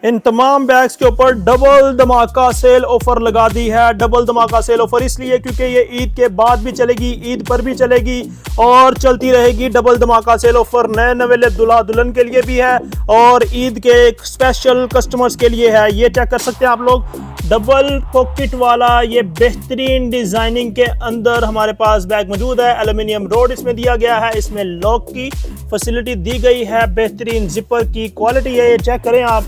इन तमाम बैग्स के ऊपर डबल धमाका सेल ऑफर लगा दी है। डबल धमाका सेल ऑफर इसलिए क्योंकि ये ईद के बाद भी चलेगी, ईद पर भी चलेगी और चलती रहेगी। डबल धमाका सेल ऑफर नए नवेले दुल्हा दुल्हन के लिए भी है और ईद के स्पेशल कस्टमर्स के लिए है। ये चेक कर सकते हैं आप लोग, डबल पॉकेट वाला ये बेहतरीन डिजाइनिंग के अंदर हमारे पास बैग मौजूद है। एल्यूमिनियम रोड इसमें दिया गया है, इसमें लॉक की फैसिलिटी दी गई है, बेहतरीन जिपर की क्वालिटी है। ये चेक करें आप,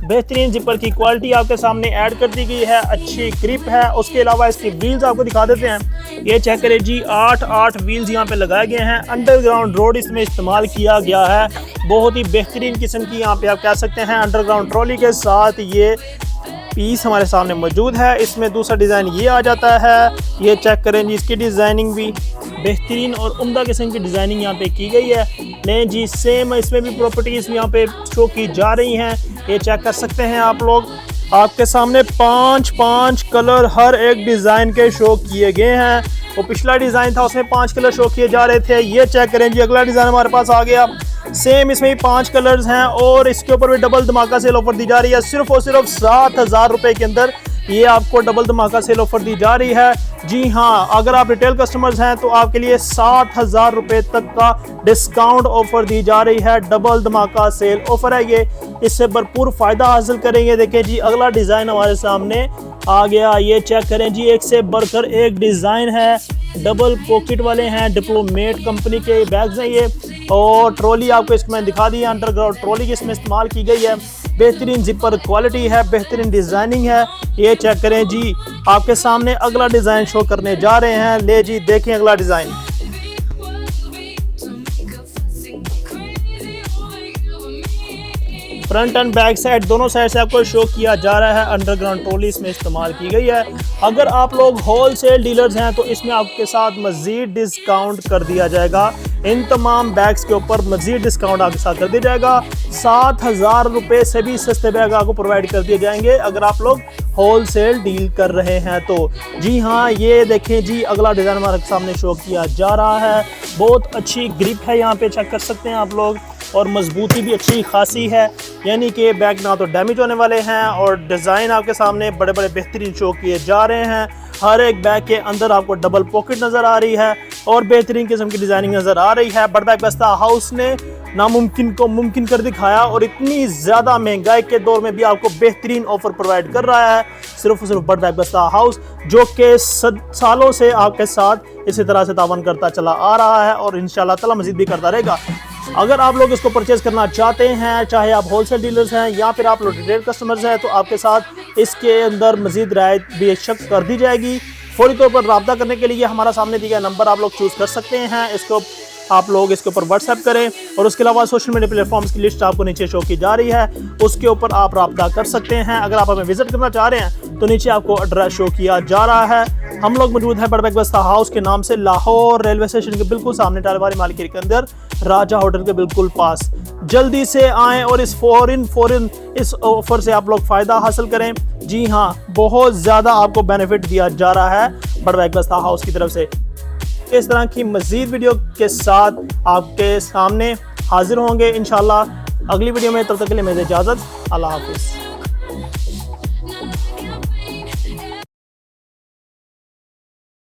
बेहतरीन जिपर की क्वालिटी आपके सामने ऐड कर दी गई है, अच्छी ग्रिप है। उसके अलावा इसकी व्हील्स आपको दिखा देते हैं। ये चेक करें जी, 8 व्हील्स यहाँ पे लगाए गए हैं। अंडरग्राउंड रोड इसमें इस्तेमाल किया गया है, बहुत ही बेहतरीन किस्म की यहाँ पे आप कह सकते हैं। अंडरग्राउंड ट्रॉली के साथ ये पीस हमारे सामने मौजूद है। इसमें दूसरा डिज़ाइन ये आ जाता है। ये चेक करें जी, इसकी डिज़ाइनिंग भी बेहतरीन और उम्दा किस्म की डिज़ाइनिंग यहाँ पे की गई है। लें जी, सेम इसमें भी प्रॉपर्टीज़ यहाँ पे शो की जा रही हैं। ये चेक कर सकते हैं आप लोग, आपके सामने 5 कलर हर एक डिज़ाइन के शो किए गए हैं। वो पिछला डिज़ाइन था उसमें 5 कलर शो किए जा रहे थे। ये चेक करें जी, अगला डिज़ाइन हमारे पास आ गया, सेम इसमें भी 5 कलर्स हैं और इसके ऊपर भी डबल धमाका सेल ऑफर दी जा रही है। सिर्फ और सिर्फ 7,000 रुपए के अंदर ये आपको डबल धमाका सेल ऑफर दी जा रही है। जी हाँ, अगर आप रिटेल कस्टमर्स हैं तो आपके लिए 7,000 रुपए तक का डिस्काउंट ऑफर दी जा रही है। डबल धमाका सेल ऑफर है ये, इससे भरपूर फायदा हासिल करेंगे। देखें जी, अगला डिजाइन हमारे सामने आ गया। ये चेक करें जी, एक से बढ़कर एक डिजाइन है, डबल पॉकेट वाले हैं, डिप्लोमेट कंपनी के बैग्स हैं ये। और ट्रॉली आपको इसमें मैंने दिखा दी है, अंडरग्राउंड ट्रॉली की इसमें इस्तेमाल की गई है। बेहतरीन जिपर क्वालिटी है, बेहतरीन डिजाइनिंग है। ये चेक करें जी, आपके सामने अगला डिजाइन शो करने जा रहे हैं। ले जी, देखें अगला design. Front end back side दोनों साइड से आपको शो किया जा रहा है। अंडरग्राउंड ट्रॉली इसमें इस्तेमाल की गई है। अगर आप लोग होलसेल डीलर्स हैं तो इसमें आपके साथ मजीद डिस्काउंट कर दिया जाएगा। इन तमाम बैग्स के ऊपर मजीद डिस्काउंट आपके साथ कर दिया जाएगा। 7,000 रुपये से भी सस्ते बैग आपको प्रोवाइड कर दिए जाएंगे अगर आप लोग होलसेल डील कर रहे हैं तो। जी हाँ, ये देखें जी, अगला डिज़ाइन हमारे सामने शो किया जा रहा है। बहुत अच्छी ग्रिप है, यहाँ पे चेक कर सकते हैं आप लोग, और मजबूती भी अच्छी खासी है, यानी कि बैग ना तो डैमेज होने वाले हैं। और डिज़ाइन आपके सामने बड़े बड़े बेहतरीन शो किए जा रहे हैं। हर एक बैग के अंदर आपको डबल पॉकेट नज़र आ रही है और बेहतरीन किस्म की डिज़ाइनिंग नज़र आ रही है। बड़ बैग बस्ता हाउस ने नामुमकिन को मुमकिन कर दिखाया और इतनी ज़्यादा महंगाई के दौर में भी आपको बेहतरीन ऑफर प्रोवाइड कर रहा है। सिर्फ और सिर्फ बड़ बैग बस्ता हाउस, जो कि सालों से आपके साथ इसी तरह से तावन करता चला आ रहा है और इंशाल्लाह ताला मज़ीद भी करता रहेगा। अगर आप लोग इसको परचेज़ करना चाहते हैं, चाहे आप होलसेल डीलर्स हैं या फिर आप लोग रिटेल कस्टमर्स हैं, तो आपके साथ इसके अंदर मज़ीद रायत बेशक कर दी जाएगी। फौरी तौर पर रब्ता करने के लिए हमारा सामने दिया गया नंबर आप लोग चूज़ कर सकते हैं। इसको आप लोग इसके ऊपर व्हाट्सएप करें और उसके अलावा सोशल मीडिया प्लेटफॉर्म्स की लिस्ट आपको नीचे शो की जा रही है, उसके ऊपर आप रब्ता कर सकते हैं। अगर आप हमें विजिट करना चाह रहे हैं तो नीचे आपको एड्रेस शो किया जा रहा है। हम लोग मौजूद हैं बड़ बैग बस्ता हाउस के नाम से, लाहौर रेलवे स्टेशन के बिल्कुल सामने टालवारी मार्केट के अंदर, राजा होटल के बिल्कुल पास। जल्दी से आएँ और इस फौरन इस ऑफर से आप लोग फ़ायदा हासिल करें। जी हाँ, बहुत ज़्यादा आपको बेनिफिट दिया जा रहा है बड़ बैग बस्ता हाउस की तरफ से। इस तरह की मज़ीद वीडियो के साथ आपके सामने हाजिर होंगे इंशाल्लाह अगली वीडियो में। तब तक के लिए मेरी इजाज़त, अल्लाह हाफिज़।